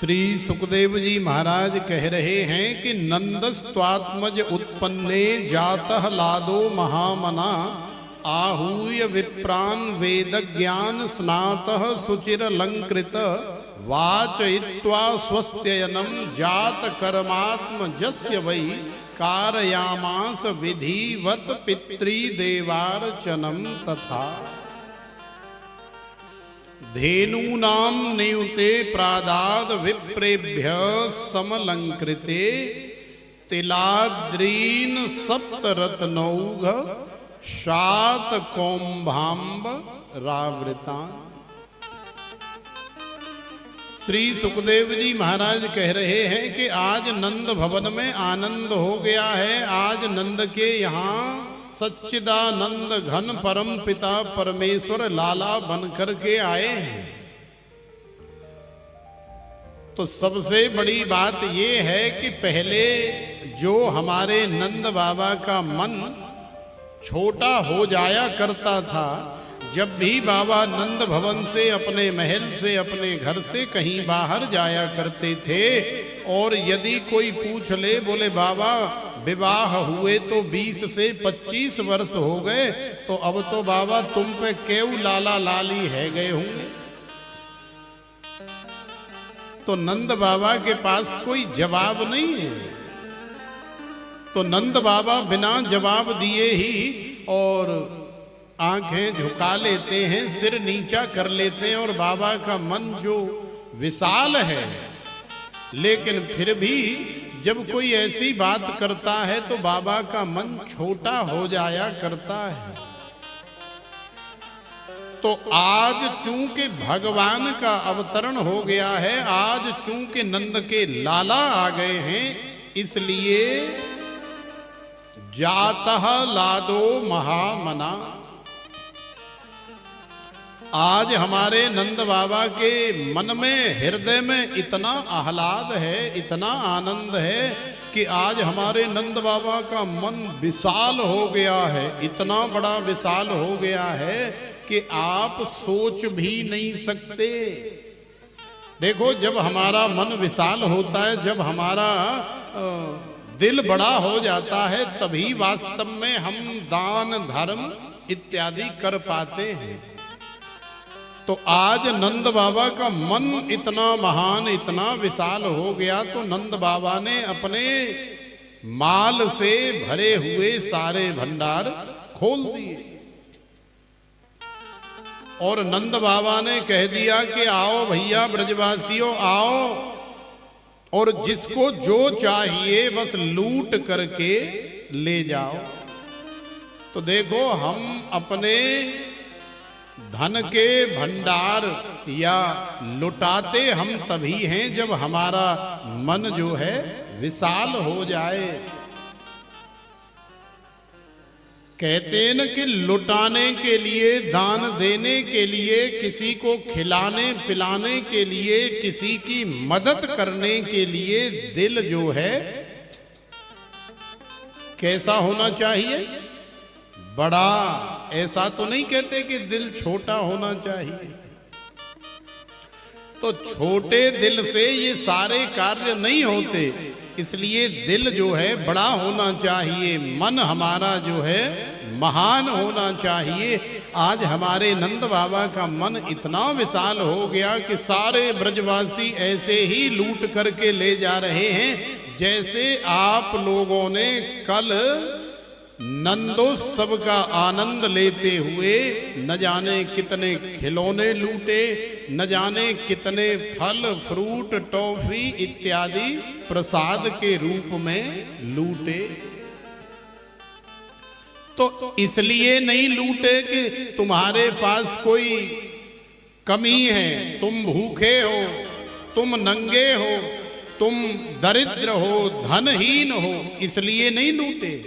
श्री सुखदेव जी महाराज कह रहे हैं कि नंदस्त्वात्मज उत्पन्ने जातः लादो महामना आहूय विप्रान वेद ज्ञान स्नातः सुचिर अलंकृत वाचयित्वा स्वस्त्ययनम जात कर्मात्म जस्य वै कारयामास विधिवत पितृदेवार्चनम तथा धेनूनां नियुते प्रादाद विप्रेभ्य समलंकृते तिलाद्रीन सप्तरत्नौघ शात कौम्भाम्ब रावृतान। श्री सुखदेव जी महाराज कह रहे हैं कि आज नंद भवन में आनंद हो गया है। आज नंद के यहाँ सच्चिदानंद घन परम पिता परमेश्वर लाला बन करके आए हैं। तो सबसे बड़ी बात ये है कि पहले जो हमारे नंद बाबा का मन छोटा हो जाया करता था, जब भी बाबा नंद भवन से, अपने महल से, अपने घर से कहीं बाहर जाया करते थे और यदि कोई पूछ ले, बोले बाबा विवाह हुए तो 20 से 25 वर्ष हो गए, तो अब तो बाबा तुम पे केव लाला लाली है गए होंगे। तो नंद बाबा के पास कोई जवाब नहीं है। तो नंद बाबा बिना जवाब दिए ही और आंखें झुका लेते हैं, सिर नीचा कर लेते हैं और बाबा का मन जो विशाल है, लेकिन फिर भी जब कोई ऐसी बात करता है तो बाबा का मन छोटा हो जाया करता है। तो आज चूंकि भगवान का अवतरण हो गया है, आज चूंकि नंद के लाला आ गए हैं, इसलिए जातः लादो महामना। आज हमारे नंद बाबा के मन में, हृदय में इतना आह्लाद है, इतना आनंद है कि आज हमारे नंद बाबा का मन विशाल हो गया है। इतना बड़ा विशाल हो गया है कि आप सोच भी नहीं सकते। देखो, जब हमारा मन विशाल होता है, जब हमारा दिल बड़ा हो जाता है, तभी वास्तव में हम दान धर्म इत्यादि कर पाते हैं। तो आज नंद बाबा का मन इतना महान, इतना विशाल हो गया, तो नंद बाबा ने अपने माल से भरे हुए सारे भंडार खोल दिए और नंद बाबा ने कह दिया कि आओ भैया ब्रजवासियों, आओ और जिसको जो चाहिए बस लूट करके ले जाओ। तो देखो, हम अपने धन के भंडार या लुटाते हम तभी हैं जब हमारा मन जो है विशाल हो जाए। कहते हैं न कि लुटाने के लिए, दान देने के लिए, किसी को खिलाने पिलाने के लिए, किसी की मदद करने के लिए दिल जो है कैसा होना चाहिए? बड़ा। ऐसा तो नहीं कहते कि दिल छोटा होना चाहिए। तो छोटे दिल से ये सारे कार्य नहीं होते, इसलिए दिल जो है बड़ा होना चाहिए, मन हमारा जो है महान होना चाहिए। आज हमारे नंद बाबा का मन इतना विशाल हो गया कि सारे ब्रजवासी ऐसे ही लूट करके ले जा रहे हैं, जैसे आप लोगों ने कल नंदोत्सव का आनंद लेते हुए न जाने कितने खिलौने लूटे, न जाने कितने फल फ्रूट टॉफी इत्यादि प्रसाद के रूप में लूटे। तो इसलिए नहीं लूटे कि तुम्हारे पास कोई कमी है, तुम भूखे हो, तुम नंगे हो, तुम दरिद्र हो, धनहीन हो, इसलिए नहीं लूटे,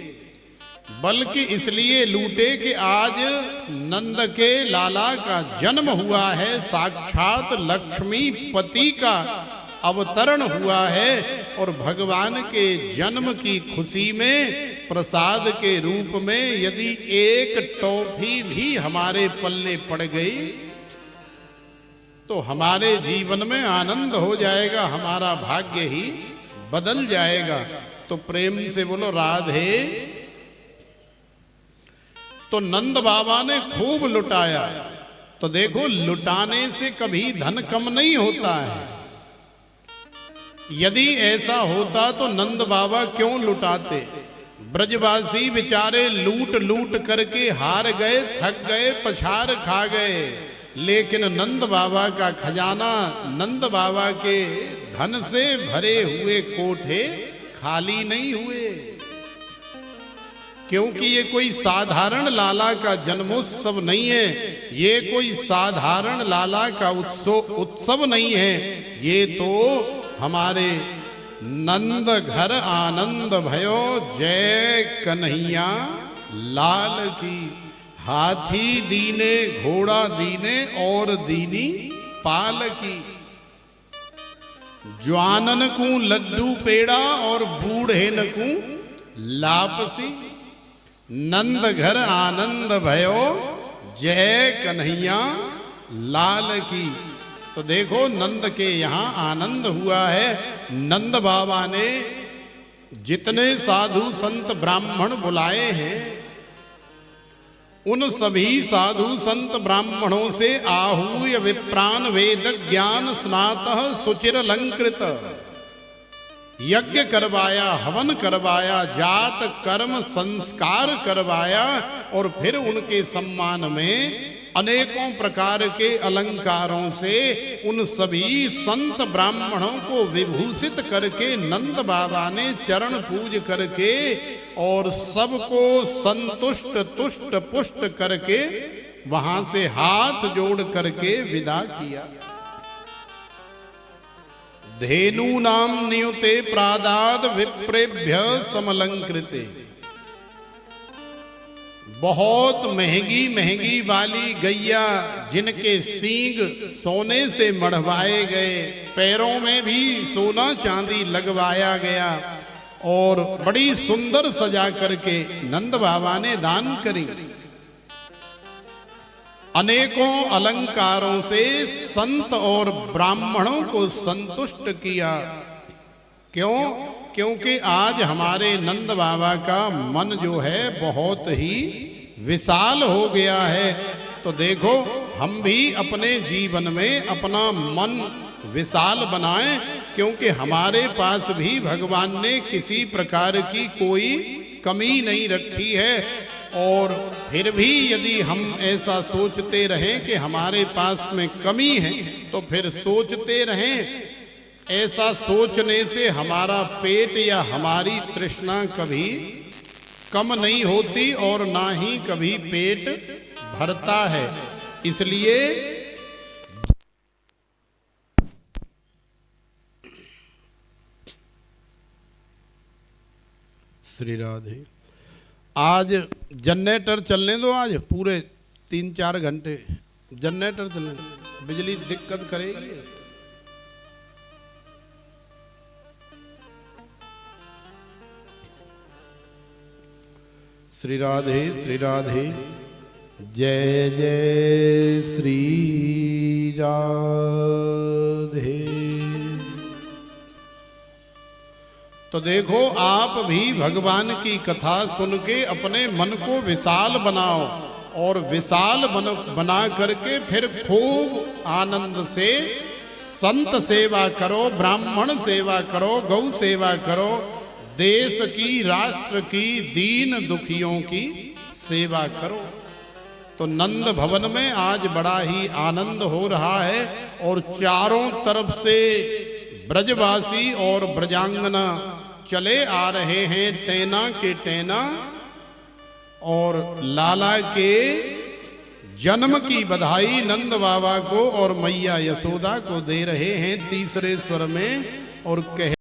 बल्कि इसलिए लूटे कि आज नंद के लाला का जन्म हुआ है, साक्षात लक्ष्मीपति का अवतरण हुआ है और भगवान के जन्म की खुशी में प्रसाद के रूप में यदि एक टॉफी भी हमारे पल्ले पड़ गई तो हमारे जीवन में आनंद हो जाएगा, हमारा भाग्य ही बदल जाएगा। तो प्रेम से बोलो राधे। तो नंद बाबा ने खूब लुटाया। तो देखो, लुटाने से कभी धन कम नहीं होता है। यदि ऐसा होता तो नंद बाबा क्यों लुटाते? ब्रजवासी बेचारे लूट लूट करके हार गए, थक गए, पछाड़ खा गए, लेकिन नंद बाबा का खजाना, नंद बाबा के धन से भरे हुए कोठे खाली नहीं हुए। क्योंकि ये कोई साधारण लाला का जन्मोत्सव नहीं है, ये कोई साधारण लाला का उत्सव नहीं है। ये तो हमारे नंद घर आनंद भयो, जय कन्हैया लाल की। हाथी दीने, घोड़ा दीने और दीनी पाल की। ज्वानन को लड्डू पेड़ा और बूढ़े न को लापसी। नंद घर आनंद भयो, जय कन्हैया लाल की। तो देखो, नंद के यहाँ आनंद हुआ है। नंद बाबा ने जितने साधु संत ब्राह्मण बुलाए हैं, उन सभी साधु संत ब्राह्मणों से आहूय विप्रान वेद ज्ञान स्नातः सुचिर अलंकृत यज्ञ करवाया, हवन करवाया, जात कर्म संस्कार करवाया, और फिर उनके सम्मान में अनेकों प्रकार के अलंकारों से उन सभी संत ब्राह्मणों को विभूषित करके नंद बाबा ने चरण पूज करके और सबको संतुष्ट तुष्ट पुष्ट करके वहां से हाथ जोड़ करके विदा किया। धेनु नाम नियुते प्रादाद विप्रेभ्य समलंकृते। बहुत महंगी महंगी वाली गैया, जिनके सींग सोने से मढ़वाए गए, पैरों में भी सोना चांदी लगवाया गया और बड़ी सुंदर सजा करके नंद बाबा ने दान करी। अनेकों अलंकारों से संत और ब्राह्मणों को संतुष्ट किया। क्यों? क्योंकि आज हमारे नंद बाबा का मन जो है बहुत ही विशाल हो गया है। तो देखो, हम भी अपने जीवन में अपना मन विशाल बनाएं, क्योंकि हमारे पास भी भगवान ने किसी प्रकार की कोई कमी नहीं रखी है। और फिर भी यदि हम ऐसा सोचते रहें कि हमारे पास में कमी है, तो फिर सोचते रहें। ऐसा सोचने से हमारा पेट या हमारी तृष्णा कभी कम नहीं होती और ना ही कभी पेट भरता है। इसलिए श्री राधे। आज जनरेटर चलने दो, आज पूरे 3-4 घंटे जनरेटर चलने दो, बिजली दिक्कत करेगी। श्री राधे, श्री राधे, जय जय श्री राधे। तो देखो, आप भी भगवान की कथा सुन के अपने मन को विशाल बनाओ और विशाल बना करके फिर खूब आनंद से संत सेवा करो, ब्राह्मण सेवा करो, गौ सेवा करो, देश की, राष्ट्र की, दीन दुखियों की सेवा करो। तो नंद भवन में आज बड़ा ही आनंद हो रहा है और चारों तरफ से ब्रजवासी और ब्रजांगना चले आ रहे हैं, टैना के टैना, और लाला के जन्म की बधाई नंद बाबा को और मैया यशोदा को दे रहे हैं तीसरे स्वर में और कह